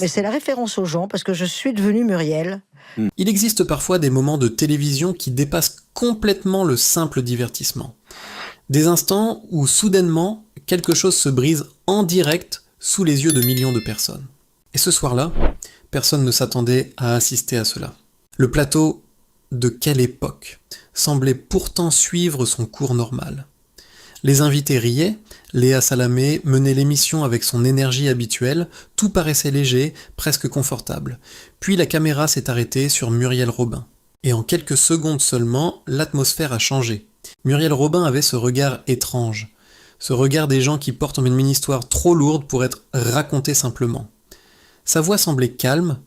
Mais c'est la référence aux gens, parce que je suis devenue Muriel. Il existe parfois des moments de télévision qui dépassent complètement le simple divertissement. Des instants où soudainement, quelque chose se brise en direct sous les yeux de millions de personnes. Et ce soir-là, personne ne s'attendait à assister à cela. Le plateau de quelle époque semblait pourtant suivre son cours normal. Les invités riaient, Léa Salamé menait l'émission avec son énergie habituelle, tout paraissait léger, presque confortable. Puis la caméra s'est arrêtée sur Muriel Robin. Et en quelques secondes seulement, l'atmosphère a changé. Muriel Robin avait ce regard étrange, ce regard des gens qui portent une mini-histoire trop lourde pour être racontée simplement. Sa voix semblait calme,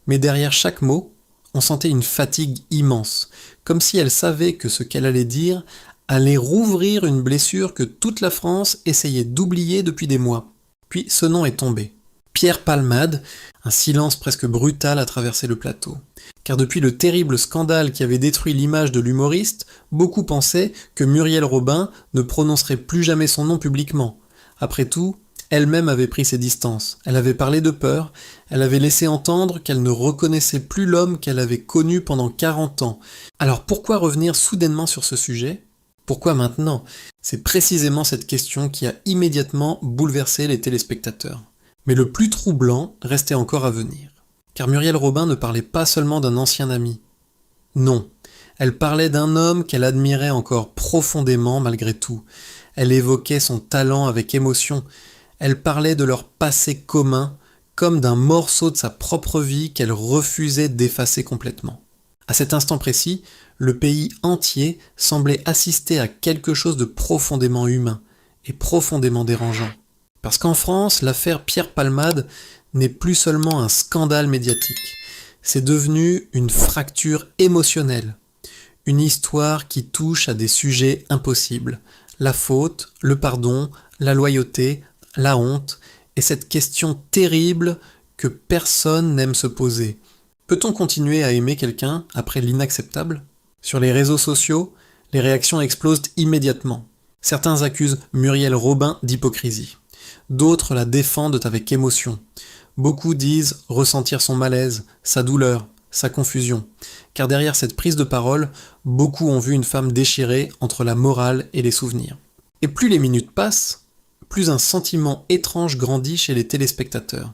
mais derrière chaque mot, on sentait une fatigue immense, comme si elle savait que ce qu'elle allait dire allait rouvrir une blessure que toute la France essayait d'oublier depuis des mois. Puis ce nom est tombé. Pierre Palmade, un silence presque brutal a traversé le plateau. Car depuis le terrible scandale qui avait détruit l'image de l'humoriste, beaucoup pensaient que Muriel Robin ne prononcerait plus jamais son nom publiquement. Après tout, elle-même avait pris ses distances. Elle avait parlé de peur, elle avait laissé entendre qu'elle ne reconnaissait plus l'homme qu'elle avait connu pendant 40 ans. Alors pourquoi revenir soudainement sur ce sujet ? Pourquoi maintenant ? C'est précisément cette question qui a immédiatement bouleversé les téléspectateurs. Mais le plus troublant restait encore à venir. Car Muriel Robin ne parlait pas seulement d'un ancien ami. Non, elle parlait d'un homme qu'elle admirait encore profondément malgré tout. Elle évoquait son talent avec émotion. Elle parlait de leur passé commun, comme d'un morceau de sa propre vie qu'elle refusait d'effacer complètement. À cet instant précis, le pays entier semblait assister à quelque chose de profondément humain et profondément dérangeant. Parce qu'en France, l'affaire Pierre Palmade n'est plus seulement un scandale médiatique, c'est devenu une fracture émotionnelle, une histoire qui touche à des sujets impossibles, la faute, le pardon, la loyauté, la honte, et cette question terrible que personne n'aime se poser. Peut-on continuer à aimer quelqu'un après l'inacceptable ? Sur les réseaux sociaux, les réactions explosent immédiatement. Certains accusent Muriel Robin d'hypocrisie. D'autres la défendent avec émotion. Beaucoup disent ressentir son malaise, sa douleur, sa confusion. Car derrière cette prise de parole, beaucoup ont vu une femme déchirée entre la morale et les souvenirs. Et plus les minutes passent, plus un sentiment étrange grandit chez les téléspectateurs.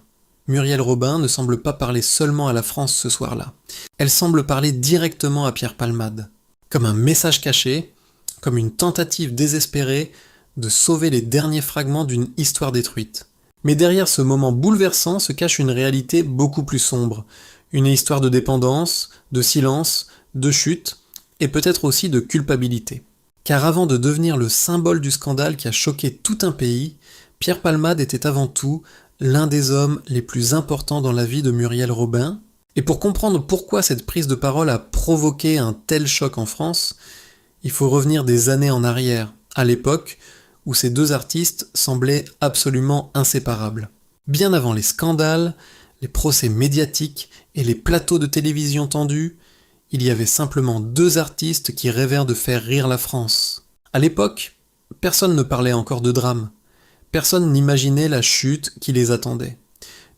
Muriel Robin ne semble pas parler seulement à la France ce soir-là. Elle semble parler directement à Pierre Palmade. Comme un message caché, comme une tentative désespérée de sauver les derniers fragments d'une histoire détruite. Mais derrière ce moment bouleversant se cache une réalité beaucoup plus sombre. Une histoire de dépendance, de silence, de chute, et peut-être aussi de culpabilité. Car avant de devenir le symbole du scandale qui a choqué tout un pays, Pierre Palmade était avant tout l'un des hommes les plus importants dans la vie de Muriel Robin. Et pour comprendre pourquoi cette prise de parole a provoqué un tel choc en France, il faut revenir des années en arrière, à l'époque où ces deux artistes semblaient absolument inséparables. Bien avant les scandales, les procès médiatiques et les plateaux de télévision tendus, il y avait simplement deux artistes qui rêvèrent de faire rire la France. À l'époque, personne ne parlait encore de drame. Personne n'imaginait la chute qui les attendait.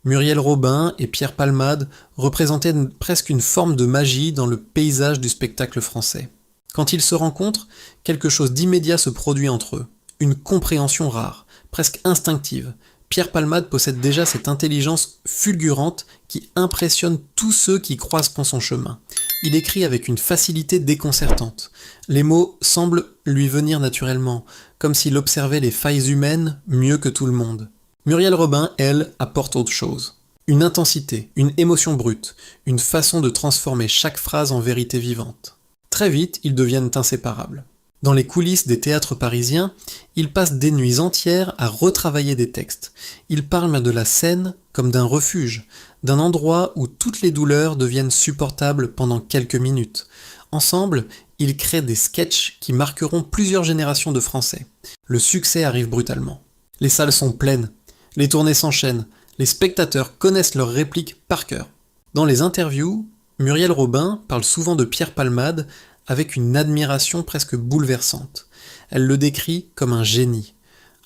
Muriel Robin et Pierre Palmade représentaient presque une forme de magie dans le paysage du spectacle français. Quand ils se rencontrent, quelque chose d'immédiat se produit entre eux. Une compréhension rare, presque instinctive. Pierre Palmade possède déjà cette intelligence fulgurante qui impressionne tous ceux qui croisent son chemin. Il écrit avec une facilité déconcertante. Les mots semblent lui venir naturellement, comme s'il observait les failles humaines mieux que tout le monde. Muriel Robin, elle, apporte autre chose. Une intensité, une émotion brute, une façon de transformer chaque phrase en vérité vivante. Très vite, ils deviennent inséparables. Dans les coulisses des théâtres parisiens, ils passent des nuits entières à retravailler des textes. Ils parlent de la scène comme d'un refuge, d'un endroit où toutes les douleurs deviennent supportables pendant quelques minutes. Ensemble, ils créent des sketchs qui marqueront plusieurs générations de Français. Le succès arrive brutalement. Les salles sont pleines, les tournées s'enchaînent, les spectateurs connaissent leurs répliques par cœur. Dans les interviews, Muriel Robin parle souvent de Pierre Palmade avec une admiration presque bouleversante. Elle le décrit comme un génie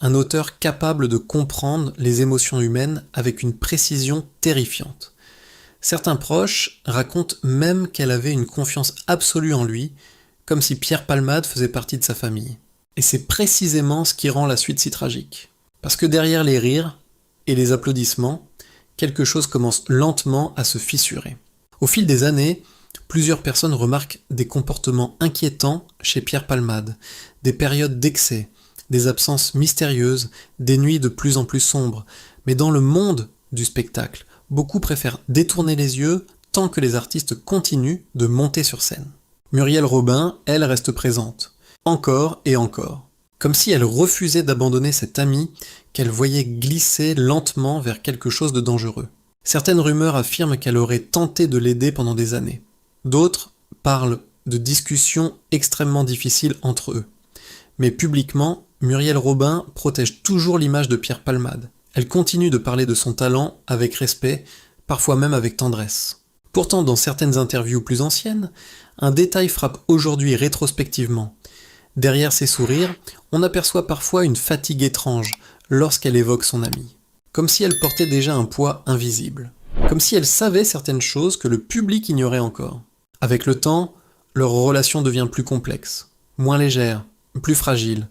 un auteur capable de comprendre les émotions humaines avec une précision terrifiante. Certains proches racontent même qu'elle avait une confiance absolue en lui, comme si Pierre Palmade faisait partie de sa famille. Et c'est précisément ce qui rend la suite si tragique. Parce que derrière les rires et les applaudissements, quelque chose commence lentement à se fissurer. Au fil des années, plusieurs personnes remarquent des comportements inquiétants chez Pierre Palmade, des périodes d'excès, des absences mystérieuses, des nuits de plus en plus sombres. Mais dans le monde du spectacle, beaucoup préfèrent détourner les yeux tant que les artistes continuent de monter sur scène. Muriel Robin, elle, reste présente. Encore et encore. Comme si elle refusait d'abandonner cette amie qu'elle voyait glisser lentement vers quelque chose de dangereux. Certaines rumeurs affirment qu'elle aurait tenté de l'aider pendant des années. D'autres parlent de discussions extrêmement difficiles entre eux. Mais publiquement, Muriel Robin protège toujours l'image de Pierre Palmade. Elle continue de parler de son talent avec respect, parfois même avec tendresse. Pourtant, dans certaines interviews plus anciennes, un détail frappe aujourd'hui rétrospectivement. Derrière ses sourires, on aperçoit parfois une fatigue étrange lorsqu'elle évoque son amie. Comme si elle portait déjà un poids invisible. Comme si elle savait certaines choses que le public ignorait encore. Avec le temps, leur relation devient plus complexe, moins légère, plus fragile.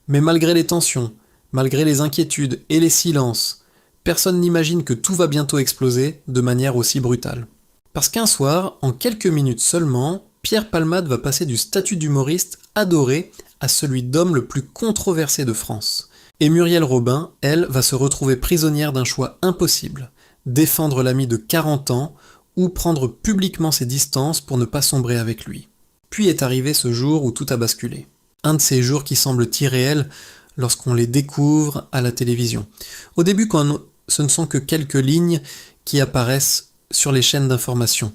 Mais malgré les tensions, malgré les inquiétudes et les silences, personne n'imagine que tout va bientôt exploser de manière aussi brutale. Parce qu'un soir, en quelques minutes seulement, Pierre Palmade va passer du statut d'humoriste adoré à celui d'homme le plus controversé de France. Et Muriel Robin, elle, va se retrouver prisonnière d'un choix impossible, défendre l'ami de 40 ans ou prendre publiquement ses distances pour ne pas sombrer avec lui. Puis est arrivé ce jour où tout a basculé. Un de ces jours qui semblent irréels lorsqu'on les découvre à la télévision. Au début, quand ce ne sont que quelques lignes qui apparaissent sur les chaînes d'information.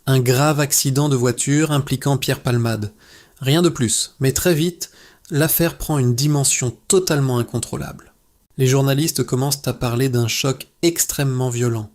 Un grave accident de voiture impliquant Pierre Palmade. Rien de plus, mais très vite, l'affaire prend une dimension totalement incontrôlable. Les journalistes commencent à parler d'un choc extrêmement violent,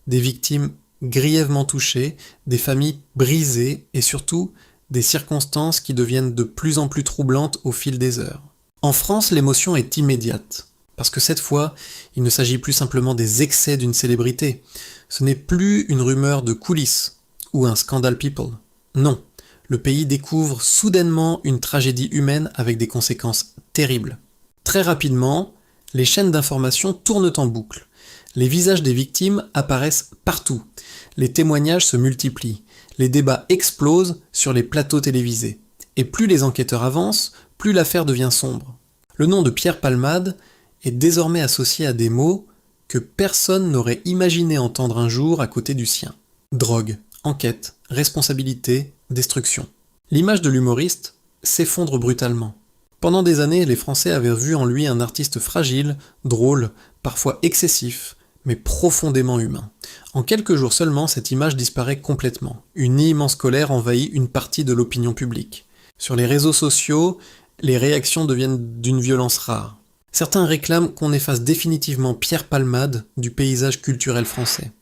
des victimes grièvement touchées, des familles brisées et surtout des circonstances qui deviennent de plus en plus troublantes au fil des heures. En France, l'émotion est immédiate, parce que cette fois, il ne s'agit plus simplement des excès d'une célébrité. Ce n'est plus une rumeur de coulisses ou un scandale people. Non, le pays découvre soudainement une tragédie humaine avec des conséquences terribles. Très rapidement, les chaînes d'information tournent en boucle. Les visages des victimes apparaissent partout. Les témoignages se multiplient. Les débats explosent sur les plateaux télévisés. Et plus les enquêteurs avancent, plus l'affaire devient sombre. Le nom de Pierre Palmade est désormais associé à des mots que personne n'aurait imaginé entendre un jour à côté du sien. Drogue, enquête, responsabilité, destruction. L'image de l'humoriste s'effondre brutalement. Pendant des années, les Français avaient vu en lui un artiste fragile, drôle, parfois excessif, mais profondément humain. En quelques jours seulement, cette image disparaît complètement. Une immense colère envahit une partie de l'opinion publique. Sur les réseaux sociaux, les réactions deviennent d'une violence rare. Certains réclament qu'on efface définitivement Pierre Palmade du paysage culturel français.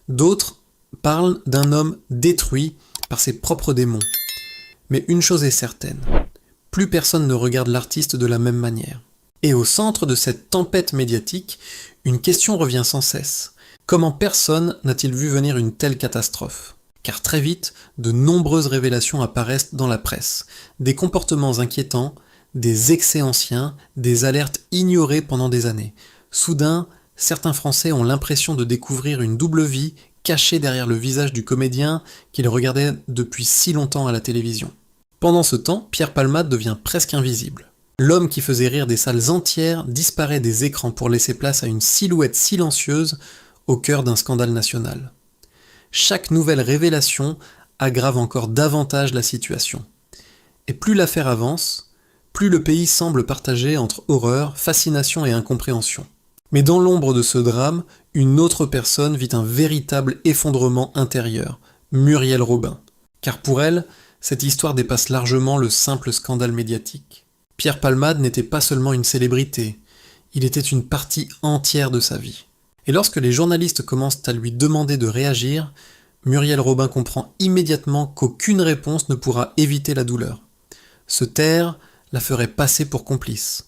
D'autres parlent d'un homme détruit par ses propres démons. Mais une chose est certaine, plus personne ne regarde l'artiste de la même manière. Et au centre de cette tempête médiatique, une question revient sans cesse. Comment personne n'a-t-il vu venir une telle catastrophe ? Car très vite, de nombreuses révélations apparaissent dans la presse. Des comportements inquiétants, des excès anciens, des alertes ignorées pendant des années. Soudain, certains Français ont l'impression de découvrir une double vie cachée derrière le visage du comédien qu'ils regardaient depuis si longtemps à la télévision. Pendant ce temps, Pierre Palmade devient presque invisible. L'homme qui faisait rire des salles entières disparaît des écrans pour laisser place à une silhouette silencieuse au cœur d'un scandale national. Chaque nouvelle révélation aggrave encore davantage la situation. Et plus l'affaire avance, plus le pays semble partagé entre horreur, fascination et incompréhension. Mais dans l'ombre de ce drame, une autre personne vit un véritable effondrement intérieur, Muriel Robin. Car pour elle, cette histoire dépasse largement le simple scandale médiatique. Pierre Palmade n'était pas seulement une célébrité, il était une partie entière de sa vie. Et lorsque les journalistes commencent à lui demander de réagir, Muriel Robin comprend immédiatement qu'aucune réponse ne pourra éviter la douleur. Se taire la ferait passer pour complice.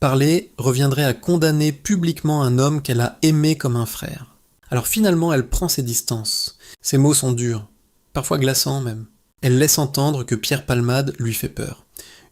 Parler reviendrait à condamner publiquement un homme qu'elle a aimé comme un frère. Alors finalement, elle prend ses distances. Ses mots sont durs, parfois glaçants même. Elle laisse entendre que Pierre Palmade lui fait peur.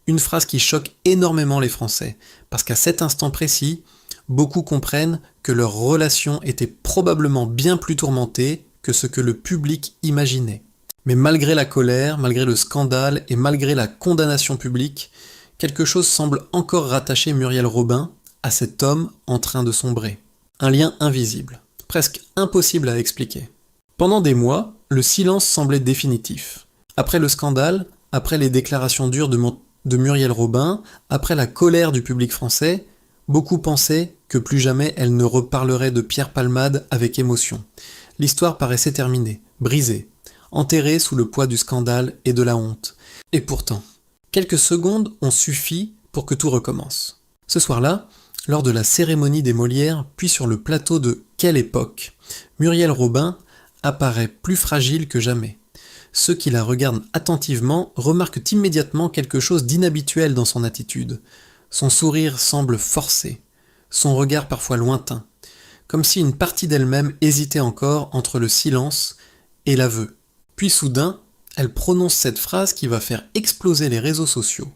Une phrase qui choque énormément les Français, parce qu'à cet instant précis, beaucoup comprennent que leur relation était probablement bien plus tourmentée que ce que le public imaginait. Mais malgré la colère, malgré le scandale et malgré la condamnation publique, quelque chose semble encore rattacher Muriel Robin à cet homme en train de sombrer. Un lien invisible, presque impossible à expliquer. Pendant des mois, le silence semblait définitif. Après le scandale, après les déclarations dures de Muriel Robin, après la colère du public français, beaucoup pensaient que plus jamais elle ne reparlerait de Pierre Palmade avec émotion. L'histoire paraissait terminée, brisée, enterrée sous le poids du scandale et de la honte. Et pourtant, quelques secondes ont suffi pour que tout recommence. Ce soir-là, lors de la cérémonie des Molières, puis sur le plateau de Quelle époque, Muriel Robin apparaît plus fragile que jamais. Ceux qui la regardent attentivement remarquent immédiatement quelque chose d'inhabituel dans son attitude. Son sourire semble forcé, son regard parfois lointain, comme si une partie d'elle-même hésitait encore entre le silence et l'aveu. Puis soudain, elle prononce cette phrase qui va faire exploser les réseaux sociaux.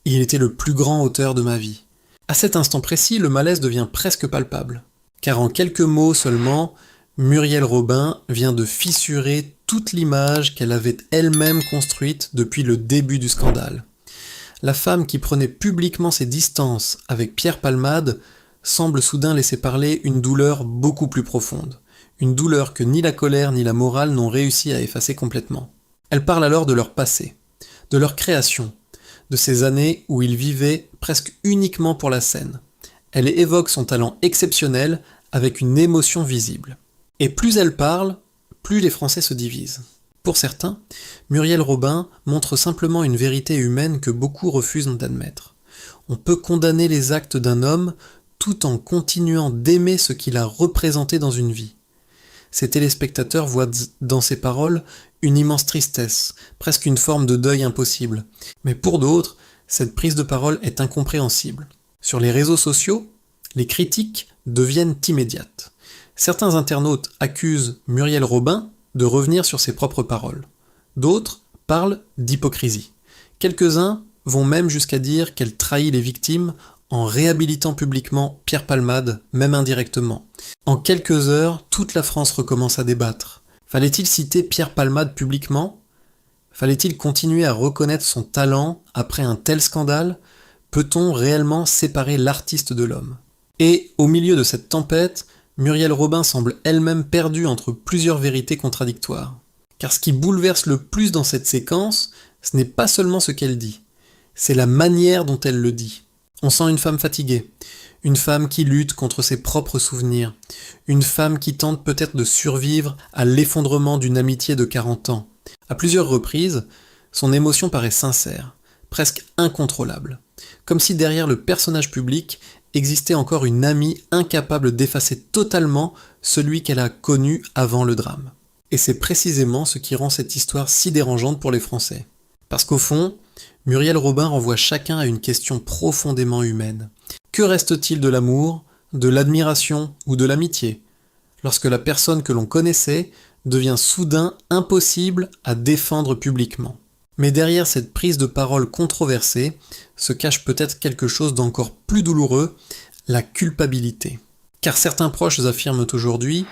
Il était le plus grand auteur de ma vie. À cet instant précis, le malaise devient presque palpable. Car en quelques mots seulement, Muriel Robin vient de fissurer toute l'image qu'elle avait elle-même construite depuis le début du scandale. La femme qui prenait publiquement ses distances avec Pierre Palmade semble soudain laisser parler une douleur beaucoup plus profonde. Une douleur que ni la colère ni la morale n'ont réussi à effacer complètement. Elle parle alors de leur passé, de leur création, de ces années où ils vivaient presque uniquement pour la scène. Elle évoque son talent exceptionnel avec une émotion visible. Et plus elle parle, plus les Français se divisent. Pour certains, Muriel Robin montre simplement une vérité humaine que beaucoup refusent d'admettre. On peut condamner les actes d'un homme tout en continuant d'aimer ce qu'il a représenté dans une vie. Ses téléspectateurs voient dans ses paroles une immense tristesse, presque une forme de deuil impossible. Mais pour d'autres, cette prise de parole est incompréhensible. Sur les réseaux sociaux, les critiques deviennent immédiates. Certains internautes accusent Muriel Robin de revenir sur ses propres paroles. D'autres parlent d'hypocrisie. Quelques-uns vont même jusqu'à dire qu'elle trahit les victimes en réhabilitant publiquement Pierre Palmade, même indirectement. En quelques heures, toute la France recommence à débattre. Fallait-il citer Pierre Palmade publiquement ? Fallait-il continuer à reconnaître son talent après un tel scandale ? Peut-on réellement séparer l'artiste de l'homme ? Et, au milieu de cette tempête, Muriel Robin semble elle-même perdue entre plusieurs vérités contradictoires. Car ce qui bouleverse le plus dans cette séquence, ce n'est pas seulement ce qu'elle dit, c'est la manière dont elle le dit. On sent une femme fatiguée, une femme qui lutte contre ses propres souvenirs, une femme qui tente peut-être de survivre à l'effondrement d'une amitié de 40 ans. À plusieurs reprises, son émotion paraît sincère, presque incontrôlable, comme si derrière le personnage public existait encore une amie incapable d'effacer totalement celui qu'elle a connu avant le drame. Et c'est précisément ce qui rend cette histoire si dérangeante pour les Français. Parce qu'au fond, Muriel Robin renvoie chacun à une question profondément humaine. Que reste-t-il de l'amour, de l'admiration ou de l'amitié, lorsque la personne que l'on connaissait devient soudain impossible à défendre publiquement ? Mais derrière cette prise de parole controversée se cache peut-être quelque chose d'encore plus douloureux, la culpabilité. Car certains proches affirment aujourd'hui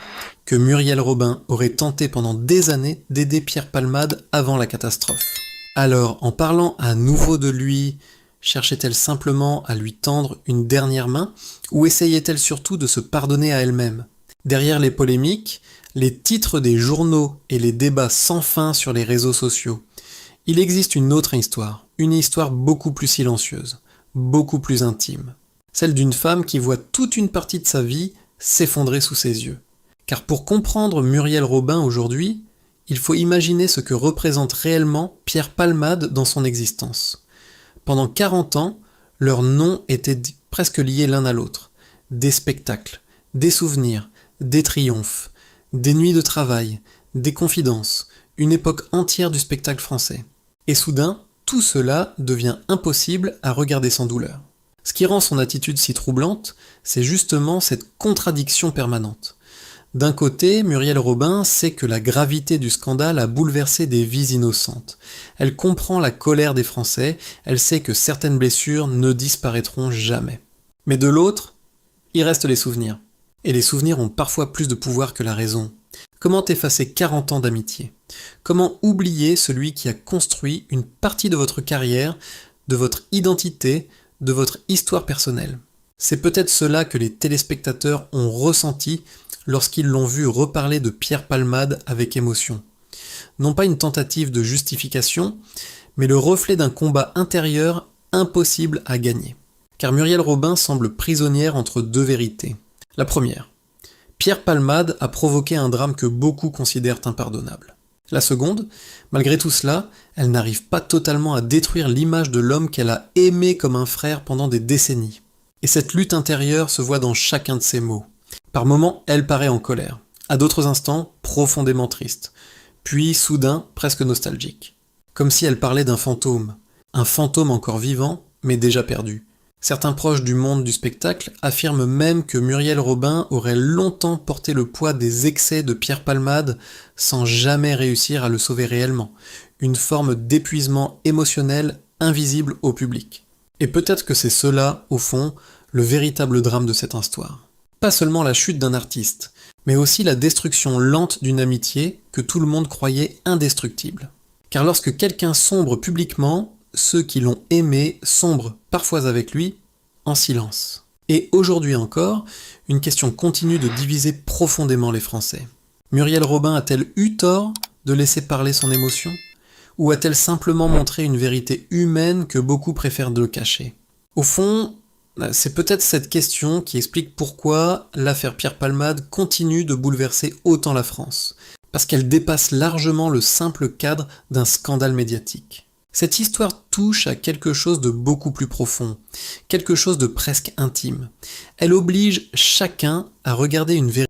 que Muriel Robin aurait tenté pendant des années d'aider Pierre Palmade avant la catastrophe. Alors, en parlant à nouveau de lui, cherchait-elle simplement à lui tendre une dernière main ou essayait-elle surtout de se pardonner à elle-même ? Derrière les polémiques, les titres des journaux et les débats sans fin sur les réseaux sociaux, il existe une autre histoire, une histoire beaucoup plus silencieuse, beaucoup plus intime. Celle d'une femme qui voit toute une partie de sa vie s'effondrer sous ses yeux. Car pour comprendre Muriel Robin aujourd'hui, il faut imaginer ce que représente réellement Pierre Palmade dans son existence. Pendant 40 ans, leurs noms étaient presque liés l'un à l'autre. Des spectacles, des souvenirs, des triomphes, des nuits de travail, des confidences, une époque entière du spectacle français. Et soudain, tout cela devient impossible à regarder sans douleur. Ce qui rend son attitude si troublante, c'est justement cette contradiction permanente. D'un côté, Muriel Robin sait que la gravité du scandale a bouleversé des vies innocentes. Elle comprend la colère des Français, elle sait que certaines blessures ne disparaîtront jamais. Mais de l'autre, il reste les souvenirs. Et les souvenirs ont parfois plus de pouvoir que la raison. Comment effacer 40 ans d'amitié? Comment oublier celui qui a construit une partie de votre carrière, de votre identité, de votre histoire personnelle? C'est peut-être cela que les téléspectateurs ont ressenti lorsqu'ils l'ont vu reparler de Pierre Palmade avec émotion. Non pas une tentative de justification, mais le reflet d'un combat intérieur impossible à gagner. Car Muriel Robin semble prisonnière entre deux vérités. La première, Pierre Palmade a provoqué un drame que beaucoup considèrent impardonnable. La seconde, malgré tout cela, elle n'arrive pas totalement à détruire l'image de l'homme qu'elle a aimé comme un frère pendant des décennies. Et cette lutte intérieure se voit dans chacun de ses mots. Par moments, elle paraît en colère. À d'autres instants, profondément triste. Puis, soudain, presque nostalgique. Comme si elle parlait d'un fantôme. Un fantôme encore vivant, mais déjà perdu. Certains proches du monde du spectacle affirment même que Muriel Robin aurait longtemps porté le poids des excès de Pierre Palmade sans jamais réussir à le sauver réellement. Une forme d'épuisement émotionnel invisible au public. Et peut-être que c'est cela, au fond, le véritable drame de cette histoire. Pas seulement la chute d'un artiste, mais aussi la destruction lente d'une amitié que tout le monde croyait indestructible. Car lorsque quelqu'un sombre publiquement, ceux qui l'ont aimé sombrent parfois avec lui, en silence. Et aujourd'hui encore, une question continue de diviser profondément les Français. Muriel Robin a-t-elle eu tort de laisser parler son émotion? Ou a-t-elle simplement montré une vérité humaine que beaucoup préfèrent de cacher? Au fond, c'est peut-être cette question qui explique pourquoi l'affaire Pierre Palmade continue de bouleverser autant la France. Parce qu'elle dépasse largement le simple cadre d'un scandale médiatique. Cette histoire touche à quelque chose de beaucoup plus profond, quelque chose de presque intime. Elle oblige chacun à regarder une vérité